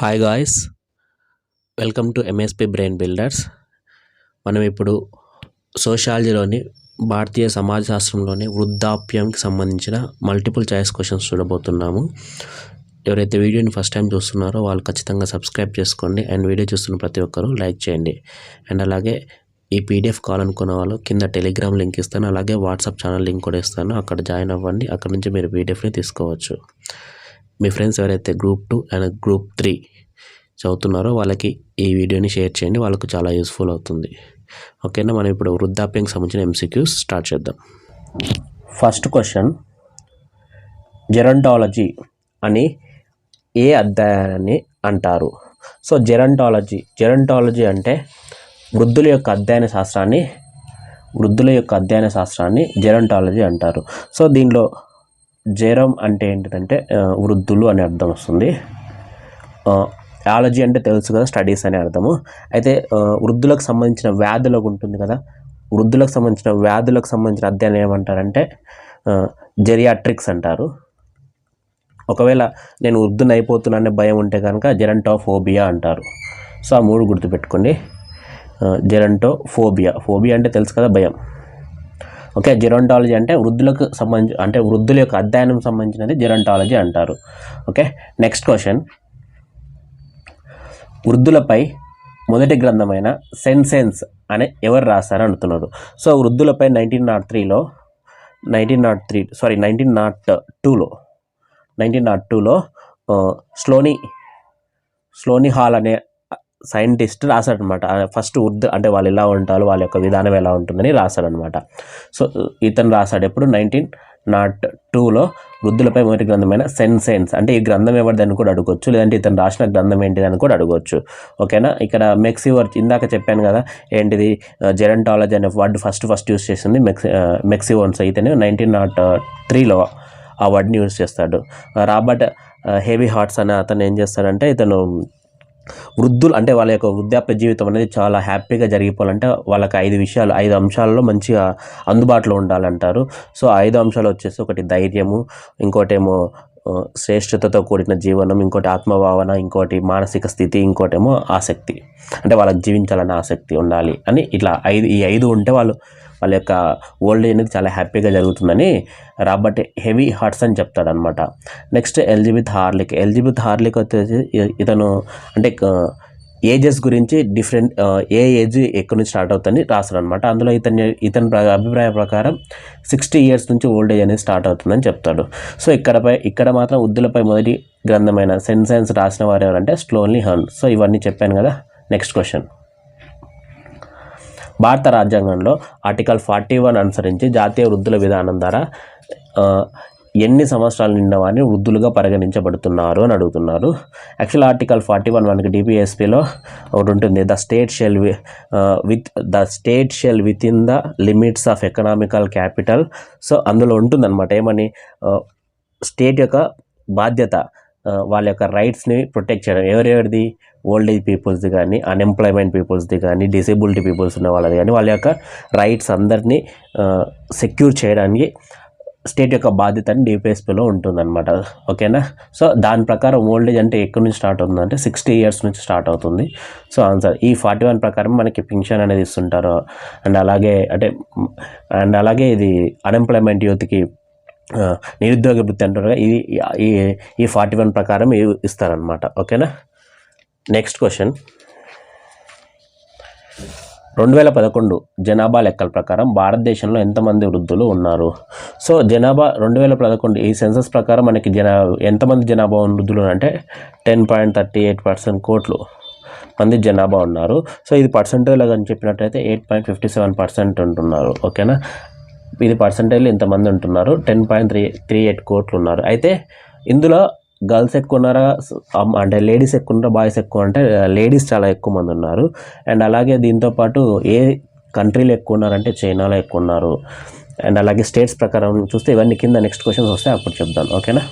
Hi guys, welcome to MSP brain builders. మనం ఇప్పుడు సోషాలజీలోని భారతీయ సమాజ శాస్త్రంలోని వృద్ధాప్యంకి సంబంధించిన మల్టిపుల్ చాయిస్ క్వశ్చన్స్ చూడబోతున్నాము. ఎవరైతే వీడియోని ఫస్ట్ టైం చూస్తున్నారో వాళ్ళు ఖచ్చితంగా సబ్స్క్రైబ్ చేసుకోండి అండ్ వీడియో చూస్తున్న ప్రతి ఒక్కరూ లైక్ చేయండి. అండ్ అలాగే ఈ పీడిఎఫ్ కావాలనుకున్న వాళ్ళు కింద టెలిగ్రామ్ లింక్ ఇస్తాను, అలాగే వాట్సాప్ ఛానల్ లింక్ కూడా ఇస్తాను. అక్కడ జాయిన్ అవ్వండి, అక్కడ నుంచి మీరు పీడిఎఫ్ని తీసుకోవచ్చు. మీ ఫ్రెండ్స్ ఎవరైతే గ్రూప్ 2 అండ్ గ్రూప్ 3 చదువుతున్నారో వాళ్ళకి ఈ వీడియోని షేర్ చేయండి, వాళ్ళకు చాలా యూస్ఫుల్ అవుతుంది. ఓకేనా, మనం ఇప్పుడు వృద్ధాప్యంకి సంబంధించిన ఎంసీక్యూస్ స్టార్ట్ చేద్దాం. ఫస్ట్ క్వశ్చన్, జెరంటాలజీ అని ఏ అధ్యయనాన్ని అంటారు? సో జెరంటాలజీ అంటే వృద్ధుల యొక్క అధ్యయన శాస్త్రాన్ని జెరంటాలజీ అంటారు. సో దీనిలో జెరం అంటే ఏంటిదంటే వృద్ధులు అనే అర్థం వస్తుంది. ఆలజీ అంటే తెలుసు కదా, స్టడీస్ అనే అర్థము. అయితే వృద్ధులకు సంబంధించిన వ్యాధులకు ఉంటుంది కదా, వృద్ధులకు సంబంధించిన అధ్యయనం ఏమంటారంటే జెరియాట్రిక్స్ అంటారు. ఒకవేళ నేను వృద్ధుని అయిపోతున్నానే భయం ఉంటే కనుక జెరంటోఫోబియా అంటారు. సో ఆ మూడు గుర్తుపెట్టుకోండి. ఫోబియా అంటే తెలుసు కదా, భయం. ఓకే, జెరంటాలజీ అంటే వృద్ధుల యొక్క అధ్యయనం సంబంధించినది జెరంటాలజీ అంటారు. ఓకే, నెక్స్ట్ క్వశ్చన్, వృద్ధులపై మొదటి గ్రంథమైన సెన్సెన్స్ అనే ఎవరు రాశారు అంటున్నారు. సో వృద్ధులపై 1902లో స్లోనీ హాల్ అనే సైంటిస్ట్ రాశాడనమాట. ఫస్ట్ అంటే వాళ్ళు ఎలా ఉంటారు, వాళ్ళ యొక్క విధానం ఎలా ఉంటుందని రాశాడనమాట. సో ఇతను రాశాడు ఎప్పుడు 1902లో వృద్ధులపై మొదటి గ్రంథమైన సెన్సెన్స్. అంటే ఈ గ్రంథం ఎవరిదని కూడా అడగవచ్చు, లేదంటే ఇతను రాసిన గ్రంథం ఏంటిదని కూడా అడగవచ్చు. ఓకేనా, ఇక్కడ మెక్సివర్స్ ఇందాక చెప్పాను కదా, ఏంటిది జెరంటాలజీ అనే వర్డ్ ఫస్ట్ యూస్ చేసింది మెక్సివర్స్. ఇతను 1903లో ఆ వర్డ్ని యూజ్ చేస్తాడు. రాబర్ట్ హెవీ హార్ట్స్ అనే అతను ఏం చేస్తాడంటే, ఇతను వృద్ధులు అంటే వాళ్ళ యొక్క వృద్ధాప్య జీవితం అనేది చాలా హ్యాపీగా జరిగిపోవాలంటే వాళ్ళకి 5 అంశాలలో మంచిగా అందుబాటులో ఉండాలంటారు. సో 5 అంశాలు వచ్చేసి, ఒకటి ధైర్యము, ఇంకోటేమో శ్రేష్ఠతతో కూడిన జీవనం, ఇంకోటి ఆత్మభావన, ఇంకోటి మానసిక స్థితి, ఇంకోటేమో ఆసక్తి, అంటే వాళ్ళకి జీవించాలనే ఆసక్తి ఉండాలి అని. ఇట్లా ఈ 5 ఉంటే వాళ్ళ యొక్క ఓల్డ్ ఏజ్ అనేది చాలా హ్యాపీగా జరుగుతుందని రాబర్ట్ హెవీ హార్ట్స్ అని చెప్తాడనమాట. నెక్స్ట్ ఎలిజబెత్ హార్లిక్ వచ్చేసి ఇతను అంటే ఏజెస్ గురించి డిఫరెంట్ ఏ ఏజ్ ఎక్కడి నుంచి స్టార్ట్ అవుతుందని రాస్తాడనమాట. అందులో ఇతని అభిప్రాయం ప్రకారం 60 years నుంచి ఓల్డ్ ఏజ్ అనేది స్టార్ట్ అవుతుందని చెప్తాడు. సో ఇక్కడ మాత్రం వృద్ధులపై మొదటి గ్రంథమైన సెన్సెన్స్ రాసిన వారు ఎవరంటే స్లోనీ హాల్. సో ఇవన్నీ చెప్పాను కదా. నెక్స్ట్ క్వశ్చన్, భారత రాజ్యాంగంలో ఆర్టికల్ 41 అనుసరించి జాతీయ వృద్ధుల విధానం ద్వారా ఎన్ని సంవత్సరాలు నిండిన వారిని వృద్ధులుగా పరిగణించబడుతున్నారు అని అడుగుతున్నారు. యాక్చువల్ ఆర్టికల్ 41 మనకి TSPSCలో ఒకటి ఉంటుంది, the state shall with in the limits of economical capital. So అందులో ఉంటుందన్నమాట, ఏమని స్టేట్ యొక్క బాధ్యత వాళ్ళ యొక్క రైట్స్ని ప్రొటెక్ట్ చేయడం. ఎవరెవరిది? ఓల్డ్ ఏజ్ పీపుల్స్ది కానీ, అన్ఎంప్లాయ్మెంట్ పీపుల్స్ది కానీ, డిసేబిలిటీ పీపుల్స్ ఉన్న వాళ్ళది కానీ, వాళ్ళ యొక్క రైట్స్ అందరినీ సెక్యూర్ చేయడానికి స్టేట్ యొక్క బాధ్యత అని TSPలో ఉంటుందన్నమాట. ఓకేనా, సో దాని ప్రకారం ఓల్డ్ ఏజ్ అంటే ఎక్కడి నుంచి స్టార్ట్ అవుతుందంటే 60 years నుంచి స్టార్ట్ అవుతుంది. సో ఆన్సర్ ఈ 41 ప్రకారం మనకి పింఛన్ అనేది ఇస్తుంటారు. అండ్ అలాగే ఇది అన్ఎంప్లాయ్మెంట్ యూత్కి నిరుద్యోగ వృత్తి అంటారు, ఇది ఈ 41 ప్రకారం ఇస్తారనమాట. ఓకేనా, నెక్స్ట్ క్వశ్చన్, 2011 జనాభా లెక్కల ప్రకారం భారతదేశంలో ఎంతమంది వృద్ధులు ఉన్నారు? సో జనాభా 2011 ఈ సెన్సస్ ప్రకారం మనకి ఎంతమంది జనాభా వృద్ధులు అంటే 10.38% కోట్లు మంది జనాభా ఉన్నారు. సో ఇది పర్సంటేజ్లో కానీ చెప్పినట్టయితే 8.57% ఉంటున్నారు. ఓకేనా, ఇది పర్సంటేజ్లో ఇంతమంది ఉంటున్నారు, 10.38 కోట్లు ఉన్నారు. అయితే ఇందులో గర్ల్స్ ఎక్కువ ఉన్నారా అంటే లేడీస్ ఎక్కువ ఉన్నారా, బాయ్స్ ఎక్కువ అంటే లేడీస్ చాలా ఎక్కువ మంది ఉన్నారు. అండ్ అలాగే దీంతోపాటు ఏ కంట్రీలో ఎక్కువ ఉన్నారంటే చైనాలో ఎక్కువ ఉన్నారు. అండ్ అలాగే స్టేట్స్ ప్రకారం చూస్తే ఇవన్నీ కింద నెక్స్ట్ క్వశ్చన్స్ వస్తే అప్పుడు చెప్తాను. ఓకేనా,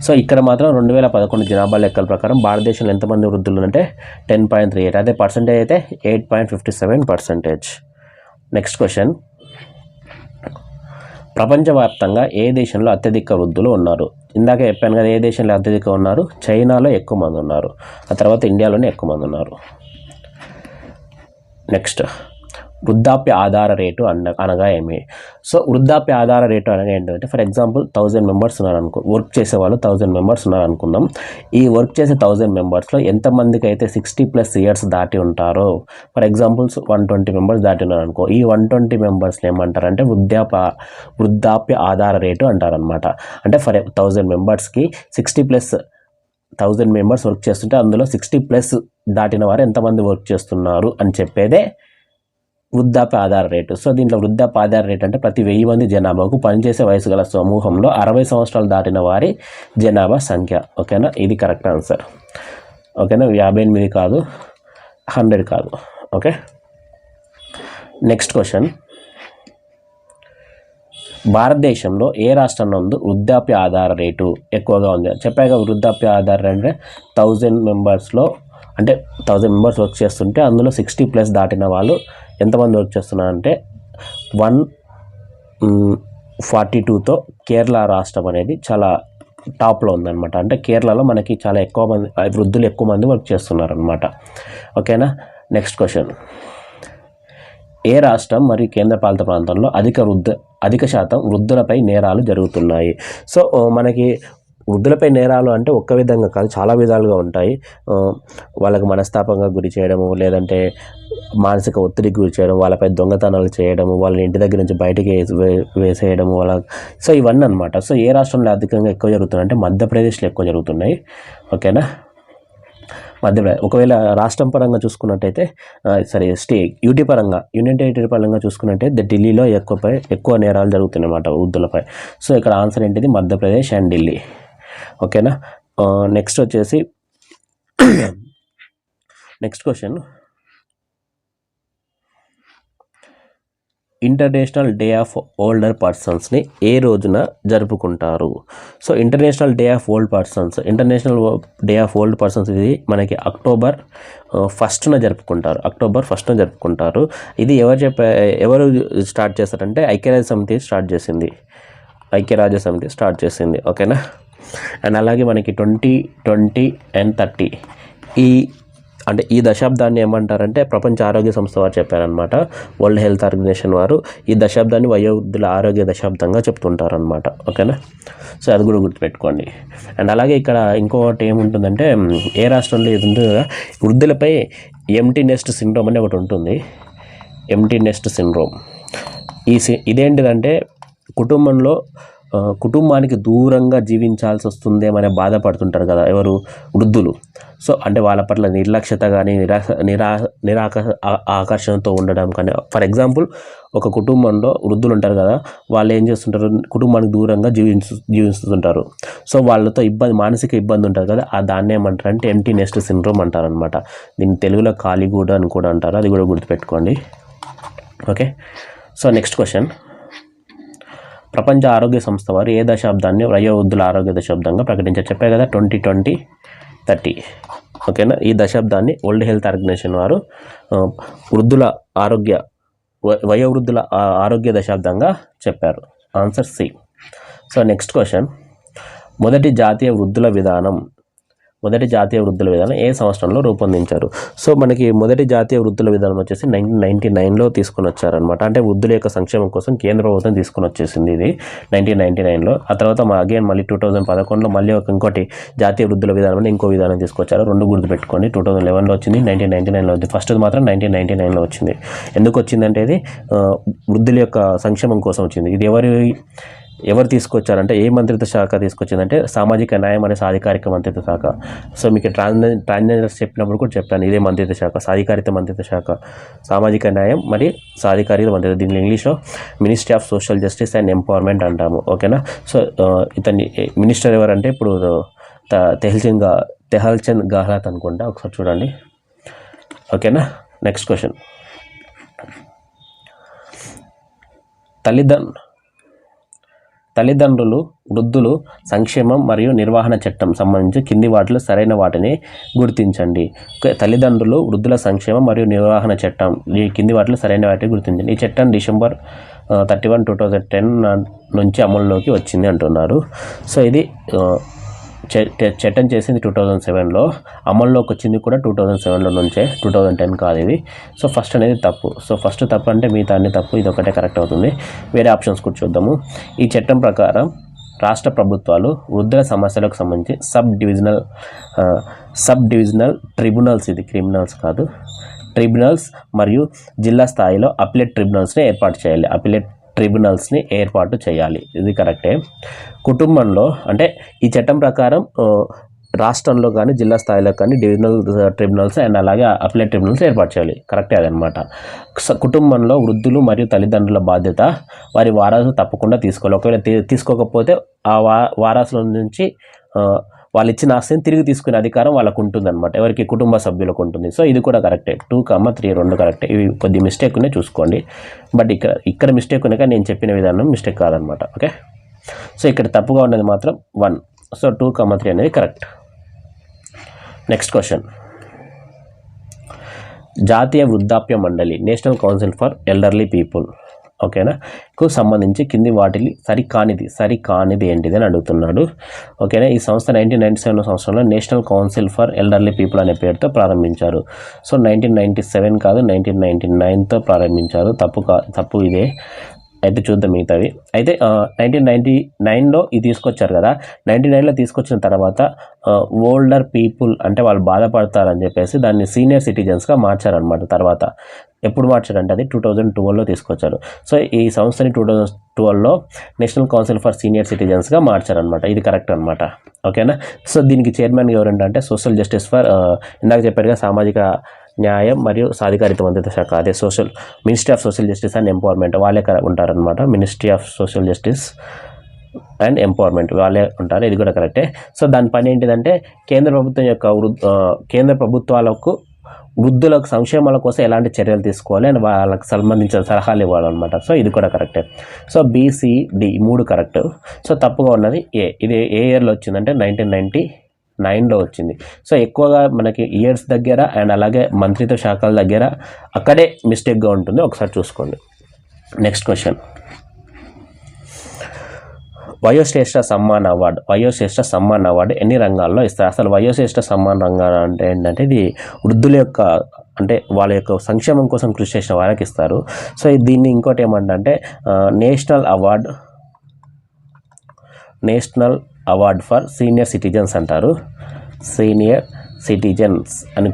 సో ఇక్కడ మాత్రం 2011 జనాభా లెక్కల ప్రకారం భారతదేశంలో ఎంతమంది వృద్ధులు అంటే 10.38, అదే పర్సంటేజ్ అయితే 8.57%. నెక్స్ట్ క్వశ్చన్, ప్రపంచవ్యాప్తంగా ఏ దేశంలో అత్యధిక వృద్ధులు ఉన్నారు? ఇందాక చెప్పాను కదా, ఏ దేశంలో అత్యధిక ఉన్నారు? చైనాలో ఎక్కువ మంది ఉన్నారు, ఆ తర్వాత ఇండియాలోనే ఎక్కువ మంది ఉన్నారు. నెక్స్ట్, వృద్ధాప్య ఆధార రేటు అనగా ఏమి? సో వృద్ధాప్య ఆధార రేటు అనగా ఏంటంటే, ఫర్ ఎగ్జాంపుల్ 1000 మెంబర్స్ ఉన్నారనుకో, వర్క్ చేసే వాళ్ళు 1000 మెంబర్స్ ఉన్నారనుకుందాం. ఈ వర్క్ చేసే 1000 మెంబర్స్లో ఎంతమందికి అయితే 60+ ఇయర్స్ దాటి ఉంటారో, ఫర్ ఎగ్జాంపుల్స్ 120 మెంబర్స్ దాటి ఉన్నారనుకో, ఈ 120 మెంబర్స్ని ఏమంటారంటే వృద్ధాప్య ఆధార రేటు అంటారనమాట. అంటే ఫర్ 1000 మెంబర్స్కి 1000 మెంబర్స్ వర్క్ చేస్తుంటే అందులో 60+ దాటిన వారు ఎంతమంది వర్క్ చేస్తున్నారు అని చెప్పేదే వృద్ధాప్య ఆధార రేటు. సో దీంట్లో వృద్ధాప్య ఆధార రేటు అంటే ప్రతి 1000 మంది జనాభాకు పనిచేసే వయసు గల సమూహంలో 60 సంవత్సరాలు దాటిన వారి జనాభా సంఖ్య. ఓకేనా, ఇది కరెక్ట్ ఆన్సర్. ఓకేనా, 58 కాదు, 100 కాదు. Okay, next question. భారతదేశంలో ఏ రాష్ట్రం నందు వృద్ధాప్య ఆధార రేటు ఎక్కువగా ఉంది? చెప్పాక వృద్ధాప్య ఆధార రేటు అంటే 1000 మెంబర్స్లో, అంటే 1000 మెంబర్స్ వర్క్ చేస్తుంటే అందులో 60+ దాటిన వాళ్ళు ఎంతమంది వర్క్ చేస్తున్నారంటే 142తో కేరళ రాష్ట్రం అనేది చాలా టాప్లో ఉందన్నమాట. అంటే కేరళలో మనకి చాలా ఎక్కువ మంది వృద్ధులు ఎక్కువ మంది వర్క్ చేస్తున్నారనమాట. ఓకేనా, నెక్స్ట్ క్వశ్చన్. ఏ రాష్ట్రం మరియు కేంద్రపాలిత ప్రాంతంలో అధిక శాతం వృద్ధులపై నేరాలు జరుగుతున్నాయి? సో మనకి వృద్ధులపై నేరాలు అంటే ఒక్క విధంగా కాదు, చాలా విధాలుగా ఉంటాయి. వాళ్ళకి మనస్తాపంగా గురి చేయడము, లేదంటే మానసిక ఒత్తిడికి గురి చేయడం, వాళ్ళపై దొంగతనాలు చేయడము, వాళ్ళని ఇంటి దగ్గర నుంచి బయటికి వేసేయడము సో ఇవన్నీ అనమాట. సో ఏ రాష్ట్రంలో అధికంగా ఎక్కువ జరుగుతున్నాయి అంటే మధ్యప్రదేశ్లో ఎక్కువ జరుగుతున్నాయి. ఓకేనా, మధ్యప్రదేశ్. ఒకవేళ రాష్ట్రం పరంగా చూసుకున్నట్టయితే యూనియన్ టెరిటరీ పరంగా చూసుకున్నట్టయితే ఢిల్లీలో ఎక్కువ నేరాలు జరుగుతున్నాయి అన్నమాట వృద్ధులపై. సో ఇక్కడ ఆన్సర్ ఏంటిది? మధ్యప్రదేశ్ అండ్ ఢిల్లీ. ఓకేనా, నెక్స్ట్ వచ్చేసి next question. International day of older పర్సన్స్ని ఏ రోజున జరుపుకుంటారు? So international day of old persons ఇది మనకి అక్టోబర్ 1న జరుపుకుంటారు. ఇది ఎవరు స్టార్ట్ చేస్తారంటే ఐక్యరాజ్య సమితి స్టార్ట్ చేసింది. ఓకేనా, అండ్ అలాగే మనకి 2020 and 30 ఈ దశాబ్దాన్ని ఏమంటారంటే ప్రపంచ ఆరోగ్య సంస్థ వారు చెప్పారనమాట. వరల్డ్ హెల్త్ ఆర్గనైజేషన్ వారు ఈ దశాబ్దాన్ని వయోవృద్ధుల ఆరోగ్య దశాబ్దంగా చెప్తుంటారనమాట. ఓకేనా, సో అది కూడా గుర్తుపెట్టుకోండి. అండ్ అలాగే ఇక్కడ ఇంకొకటి ఏముంటుందంటే, ఏ రాష్ట్రంలో ఇది ఉంటుంది కదా, వృద్ధులపై ఎంప్టీ నెస్ట్ సిండ్రోమ్ అని ఒకటి ఉంటుంది. ఎంప్టీ నెస్ట్ సిండ్రోమ్ ఇదేంటిదంటే కుటుంబానికి దూరంగా జీవించాల్సి వస్తుందేమనే బాధపడుతుంటారు కదా ఎవరు? వృద్ధులు. సో అంటే వాళ్ళ పట్ల నిర్లక్ష్యత కానీ ఆకర్షణతో ఉండడం కానీ. ఫర్ ఎగ్జాంపుల్ ఒక కుటుంబంలో వృద్ధులు ఉంటారు కదా, వాళ్ళు ఏం చేస్తుంటారు? కుటుంబానికి దూరంగా జీవిస్తుంటారు. సో వాళ్ళతో మానసిక ఇబ్బంది ఉంటుంది కదా, దాన్ని ఏమంటారు అంటే ఎంప్టీ నెస్ట్ సిండ్రోమ్ అంటారనమాట. దీన్ని తెలుగులో ఖాళీగూడ అని కూడా అంటారు, అది కూడా గుర్తుపెట్టుకోండి. Okay, so next question. ప్రపంచ ఆరోగ్య సంస్థ వారు ఏ దశాబ్దాన్ని వయోవృద్ధుల ఆరోగ్య దశాబ్దంగా ప్రకటించారు? చెప్పే కదా 2020-30. ఓకేనా, ఈ దశాబ్దాన్ని వరల్డ్ హెల్త్ ఆర్గనైజేషన్ వారు వయోవృద్ధుల ఆరోగ్య దశాబ్దంగా చెప్పారు. Answer C. So next question. మొదటి జాతీయ వృద్ధుల విధానం ఏ సంవత్సరంలో రూపొందించారు? సో మనకి మొదటి జాతీయ వృద్ధుల విధానం వచ్చేసి 1999లో తీసుకొని వచ్చారనమాట. అంటే వృద్ధుల యొక్క సంక్షేమం కోసం కేంద్ర ప్రభుత్వం తీసుకొని వచ్చేసింది ఇది 1999లో. ఆ తర్వాత మళ్ళీ 2011లో మళ్ళీ ఇంకోటి జాతీయ వృద్ధుల విధానం అని ఇంకో విధానం తీసుకొచ్చారు. రెండు గుర్తుపెట్టుకోండి. 2011లో వచ్చింది, 1999లో వచ్చింది. ఫస్ట్ మాత్రం 1999లో వచ్చింది. ఎందుకు వచ్చిందంటే ఇది వృద్ధుల యొక్క సంక్షేమం కోసం వచ్చింది. ఇది ఎవరు తీసుకొచ్చారంటే, ఏ మంత్రిత్వ శాఖ తీసుకొచ్చిందంటే సామాజిక న్యాయం మరియు సాధికారిక మంత్రిత్వ శాఖ. సో మీకు ట్రాన్స్జెండర్స్ చెప్పినప్పుడు కూడా చెప్పాను, ఇదే మంత్రిత్వ శాఖ, సాధికారిత మంత్రిత్వ శాఖ, సామాజిక న్యాయం మరియు సాధికారిక మంత్రిత్వ. దీనిలో ఇంగ్లీష్లో ministry of social justice and empowerment అంటాము. ఓకేనా, సో ఇతని మినిస్టర్ ఎవరంటే ఇప్పుడు తెహల్చంద్ గెహ్లోట్ అనుకుంటా, ఒకసారి చూడండి. ఓకేనా, నెక్స్ట్ క్వశ్చన్. తల్లిదండ్రులు వృద్ధులు సంక్షేమం మరియు నిర్వహణ చట్టం సంబంధించి కింది వాటిలో సరైన వాటిని గుర్తించండి. తల్లిదండ్రులు వృద్ధుల సంక్షేమం మరియు నిర్వహణ చట్టం, ఈ కింది వాటిలో సరైన వాటిని గుర్తించండి. ఈ చట్టం డిసెంబర్ 31/2010 నుంచి అమల్లోకి వచ్చింది అంటున్నారు. సో ఇది చట్టం చేసింది 2007లో, అమల్లోకి వచ్చింది కూడా 2007లో నుంచే, 2010 కాదు ఇది. సో ఫస్ట్ అనేది తప్పు. సో ఫస్ట్ తప్పు అంటే మిగతా అన్ని తప్పు, ఇది ఒకటే కరెక్ట్ అవుతుంది. వేరే ఆప్షన్స్ కూడా చూద్దాము. ఈ చట్టం ప్రకారం రాష్ట్ర ప్రభుత్వాలు వృద్ధుల సమస్యలకు సంబంధించి సబ్ డివిజనల్ ట్రిబ్యునల్స్, ఇది క్రిమినల్స్ కాదు, ట్రిబ్యునల్స్ మరియు జిల్లా స్థాయిలో అపిలేట్ ట్రిబ్యునల్స్ని ఏర్పాటు చేయాలి. అపిలేట్ ట్రిబ్యునల్స్ని ఏర్పాటు చేయాలి, ఇది కరెక్టే. కుటుంబంలో అంటే ఈ చట్టం ప్రకారం రాష్ట్రంలో కానీ జిల్లా స్థాయిలో కానీ డివిజనల్ ట్రిబ్యునల్స్ అండ్ అలాగే అపిలేట్ ట్రిబ్యునల్స్ ఏర్పాటు చేయాలి, కరెక్టే అదనమాట. కుటుంబంలో వృద్ధులు మరియు తల్లిదండ్రుల బాధ్యత వారి వారసులు తప్పకుండా తీసుకోవాలి. ఒకవేళ తీసుకోకపోతే ఆ వారసుల నుంచి వాళ్ళు ఇచ్చిన ఆస్తిని తిరిగి తీసుకునే అధికారం వాళ్ళకు ఉంటుందన్నమాట, ఎవరికి, కుటుంబ సభ్యులకు ఉంటుంది. సో ఇది కూడా కరెక్టే. 2, 3 రెండు కరెక్టే. ఇవి కొద్ది మిస్టేక్ ఉన్నాయి చూసుకోండి. బట్ ఇక్కడ మిస్టేక్ ఉన్నాయి, నేను చెప్పిన విధానం మిస్టేక్ కాదనమాట. ఓకే, సో ఇక్కడ తప్పుగా ఉన్నది మాత్రం 1. సో 2, 3 అనేది కరెక్ట్. నెక్స్ట్ క్వశ్చన్, జాతీయ వృద్ధాప్య మండలి, national council for elderly people, ఓకేనా, కు సంబంధించి కింది వాటిని సరికానిది ఏంటిది అని అడుగుతున్నాడు. ఓకేనా, ఈ సంస్థ 1997 సంవత్సరంలో national council for elderly people అనే పేరుతో ప్రారంభించారు. సో 1997 కాదు, 1999తో ప్రారంభించారు. తప్పు ఇదే. అయితే చూద్దాం మిగతావి. అయితే 1999లో ఇది తీసుకొచ్చారు కదా, 99లో తీసుకొచ్చిన తర్వాత ఓల్డర్ పీపుల్ అంటే వాళ్ళు బాధపడతారని చెప్పేసి దాన్ని సీనియర్ సిటిజన్స్గా మార్చారనమాట. తర్వాత ఎప్పుడు మార్చారంటే అది 2012లో తీసుకొచ్చారు. సో ఈ సంస్థని 2012లో నేషనల్ కౌన్సిల్ ఫర్ సీనియర్ సిటిజన్స్గా మార్చారనమాట, ఇది కరెక్ట్ అనమాట. ఓకేనా, సో దీనికి చైర్మన్ ఎవరంటే సోషల్ జస్టిస్ ఫర్, ఇందాక చెప్పారుగా, సామాజిక న్యాయం మరియు సాధికారిత మంత్రిత్వ శాఖ, అదే ministry of social justice and empowerment, వాళ్ళే ఉంటారనమాట. Ministry of social justice and empowerment వాళ్ళే ఉంటారు, ఇది కూడా కరెక్టే. సో దాని పని ఏంటిదంటే కేంద్ర ప్రభుత్వాలకు వృద్ధులకు సంక్షేమాల కోసం ఎలాంటి చర్యలు తీసుకోవాలి అని వాళ్ళకి సంబంధించిన సలహాలు ఇవ్వాలన్నమాట. సో ఇది కూడా కరెక్టే. So BCD 3 correct. సో తప్పుగా ఉన్నది ఏ. ఇది ఏ ఇయర్లో వచ్చిందంటే 1999లో వచ్చింది. సో ఎక్కువగా మనకి ఇయర్స్ దగ్గర అండ్ అలాగే మంత్రిత్వ శాఖల దగ్గర అక్కడే మిస్టేక్గా ఉంటుంది, ఒకసారి చూసుకోండి. నెక్స్ట్ క్వశ్చన్, వయోశ్రేష్ఠ సమ్మాన్ అవార్డు ఎన్ని రంగాల్లో ఇస్తారు? అసలు వయోశ్రేష్ఠ సమ్మాన్ రంగాలు అంటే ఏంటంటే ఇది వృద్ధుల యొక్క అంటే వాళ్ళ యొక్క సంక్షేమం కోసం కృషి చేసిన వారికి ఇస్తారు. సో దీన్ని ఇంకోటి ఏమంటే national award for senior citizens అంటారు. సీనియర్ సిటిజన్స్ అని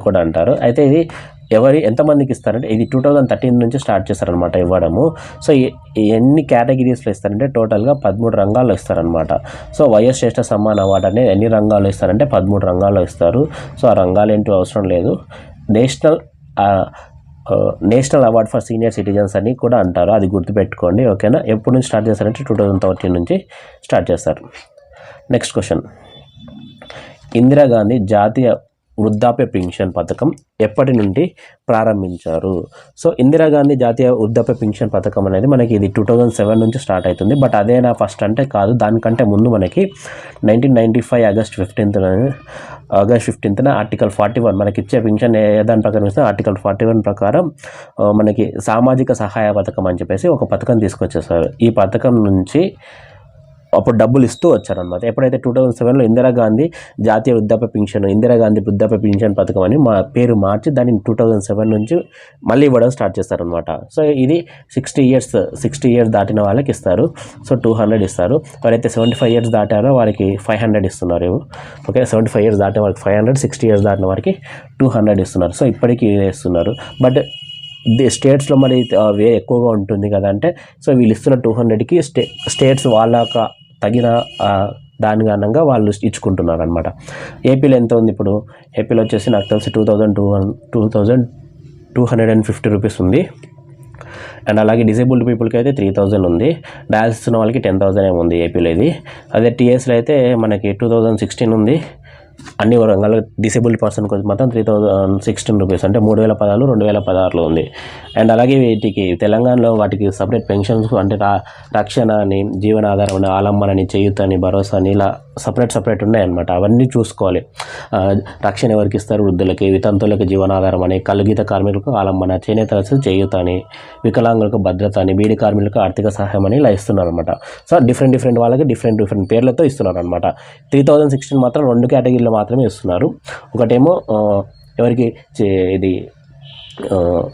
కూడా అంటారు. అయితే ఇది ఎంతమందికి ఇస్తారంటే ఇది 2013 నుంచి స్టార్ట్ చేస్తారనమాట ఇవ్వడము. సో ఎన్ని కేటగిరీస్లో ఇస్తారంటే టోటల్గా 13 రంగాల్లో ఇస్తారనమాట. సో వయోశ్రేష్ఠ సమ్మాన్ అవార్డు అనేది ఎన్ని రంగాల్లో ఇస్తారంటే 13 రంగాల్లో ఇస్తారు. సో ఆ రంగాలు ఏంటో అవసరం లేదు. National award for senior citizens అని కూడా అంటారు, అది గుర్తుపెట్టుకోండి. ఓకేనా, ఎప్పటి నుంచి స్టార్ట్ చేస్తారంటే 2013 నుంచి స్టార్ట్ చేస్తారు. నెక్స్ట్ క్వశ్చన్, ఇందిరాగాంధీ జాతీయ వృద్ధాప్య పెన్షన్ పథకం ఎప్పటి నుండి ప్రారంభించారు? సో ఇందిరాగాంధీ జాతీయ వృద్ధాప్య పెన్షన్ పథకం అనేది మనకి ఇది 2007 నుంచి స్టార్ట్ అవుతుంది. బట్ అదేనా ఫస్ట్ అంటే కాదు, దానికంటే ముందు మనకి 1995 ఆగస్ట్ 15న ఆర్టికల్ 41 మనకి ఇచ్చే పెన్షన్ దాని ప్రకారం ఇస్తే ఆర్టికల్ 41 ప్రకారం మనకి సామాజిక సహాయ పథకం అని చెప్పేసి ఒక పథకం తీసుకొచ్చేసారు. ఈ పథకం నుంచి అప్పుడు డబ్బులు ఇస్తూ వచ్చారనమాట. ఎప్పుడైతే 2007లో ఇందిరాగాంధీ వృద్ధాప్య పెన్షన్ పథకం అని పేరు మార్చి దాన్ని 2007 నుంచి మళ్ళీ ఇవ్వడం స్టార్ట్ చేస్తారనమాట. సో ఇది 60 ఇయర్స్ దాటిన వాళ్ళకి ఇస్తారు. సో 200 ఇస్తారు. ఎవరైతే 75 ఇయర్స్ దాటారో వారికి 500 ఇస్తున్నారు. ఓకే, 75 ఇయర్స్ దాటిన వారికి 500, 60 ఇయర్స్ దాటిన వారికి 200 ఇస్తున్నారు. సో ఇప్పటికీ ఇస్తున్నారు. బట్ స్టేట్స్లో మరి ఎక్కువగా ఉంటుంది కదా అంటే, సో వీళ్ళు ఇస్తున్న 200కి స్టేట్స్ వాళ్ళకి తగిన దాని కారణంగా వాళ్ళు ఇచ్చుకుంటున్నారు అనమాట. ఏపీలో ఎంత ఉంది ఇప్పుడు? ఏపీలో వచ్చేసి నాకు తెలిసి 2250 రూపీస్ ఉంది. అండ్ అలాగే డిసేబుల్డ్ పీపుల్కి అయితే 3000 ఉంది. డయాలసిస్ ఉన్న వాళ్ళకి 10,000 ఏముంది ఏపీలో ఇది. అదే టీఎస్లో అయితే మనకి 2016 ఉంది. అన్ని రంగాల్లో డిసేబుల్డ్ పర్సన్ కోసం మాత్రం 3016 రూపీస్ అంటే 3016 2016లో ఉంది. అండ్ అలాగే వీటికి తెలంగాణలో వాటికి సపరేట్ పెన్షన్స్ అంటే రక్షణ అని, జీవనాధారం అని, ఆలంబన అని, చేయూత అని, భరోసా అని ఇలా సపరేట్ ఉన్నాయన్నమాట. అవన్నీ చూసుకోవాలి. రక్షణ ఎవరికి ఇస్తారు? వృద్ధులకి, వితంతువులకు జీవనాధారం అని, కలుగీత కార్మికులకు ఆలంబన, చేనేత చేయూత అని, వికలాంగులకు భద్రత అని, బీడీ కార్మికులకు ఆర్థిక సహాయం అని ఇలా ఇస్తున్నారు అనమాట. సో డిఫరెంట్ వాళ్ళకి డిఫరెంట్ పేర్లతో ఇస్తున్నారు అనమాట. 3016 మాత్రం 2 కేటగిరీలు మాత్రమే ఇస్తున్నారు. ఒకటేమో ఎవరికి ఇది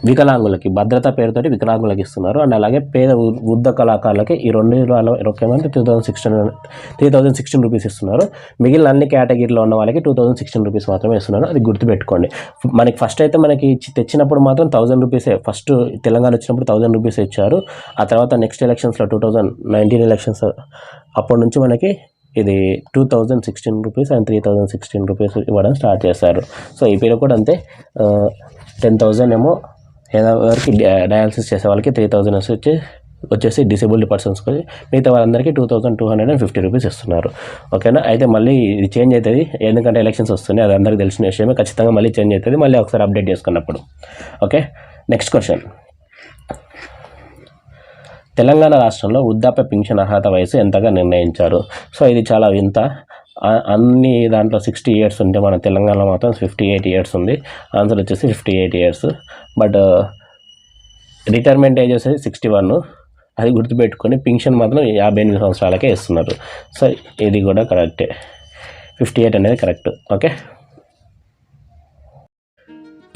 వికలాంగులకి భద్రత పేరుతోటి వికలాంగులకి ఇస్తున్నారు. అండ్ అలాగే పేద వృద్ధ కళాకారులకి ఈ 3016 రూపీస్ ఇస్తున్నారు. మిగిలిన అన్ని కేటగిరీలో ఉన్న వాళ్ళకి 2016 రూపీస్ మాత్రమే ఇస్తున్నారు. అది గుర్తుపెట్టుకోండి. మనకి ఫస్ట్ అయితే మనకి తెచ్చినప్పుడు మాత్రం 1000 రూపీసే. ఫస్ట్ తెలంగాణ వచ్చినప్పుడు 1000 రూపీస్ ఇచ్చారు. ఆ తర్వాత నెక్స్ట్ ఎలక్షన్స్లో 2019 ఎలక్షన్స్ అప్పటి నుంచి మనకి ఇది 2016 రూపీస్ అండ్ 3016 రూపీస్ ఇవ్వడం స్టార్ట్ చేశారు. సో ఈ పేరు కూడా అంతే. 10,000 ఏమో ఎవరికి డయాలసిస్ చేసే వాళ్ళకి, 3,000 వచ్చేసి డిసేబుల్డ్ పర్సన్స్కి, మిగతా వాళ్ళందరికీ 2,250 రూపీస్ ఇస్తున్నారు. ఓకేనా? అయితే మళ్ళీ ఇది చేంజ్ అవుతుంది, ఎందుకంటే ఎలక్షన్స్ వస్తున్నాయి, అది అందరికీ తెలిసిన విషయమే. ఖచ్చితంగా మళ్ళీ చేంజ్ అవుతుంది, మళ్ళీ ఒకసారి అప్డేట్ చేసుకున్నప్పుడు. Okay, next question. తెలంగాణ రాష్ట్రంలో వృద్ధాప్య పింఛన్ అర్హత వయసు ఎంతగా నిర్ణయించారు? సో ఇది చాలా వింత. అన్ని దాంట్లో 60 ఇయర్స్ ఉంటే మన తెలంగాణలో మాత్రం 58 ఇయర్స్ ఉంది. ఆన్సర్ వచ్చేసి 58 ఇయర్స్. బట్ రిటైర్మెంట్ ఏజ్ వచ్చేసి 61. అది గుర్తుపెట్టుకొని పింఛన్ మాత్రం 58 సంవత్సరాలకే ఇస్తున్నారు. సో ఇది కూడా కరెక్టే, 58 అనేది కరెక్ట్. ఓకే,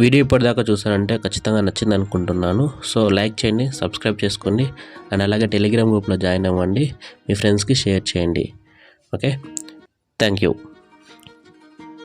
వీడియో ఇప్పటిదాకా చూసారంటే ఖచ్చితంగా నచ్చింది అనుకుంటున్నాను. సో లైక్ చేయండి, సబ్స్క్రైబ్ చేసుకోండి, అండ్ అలాగే టెలిగ్రామ్ గ్రూప్లో జాయిన్ అవ్వండి, మీ ఫ్రెండ్స్కి షేర్ చేయండి. Okay, thank you.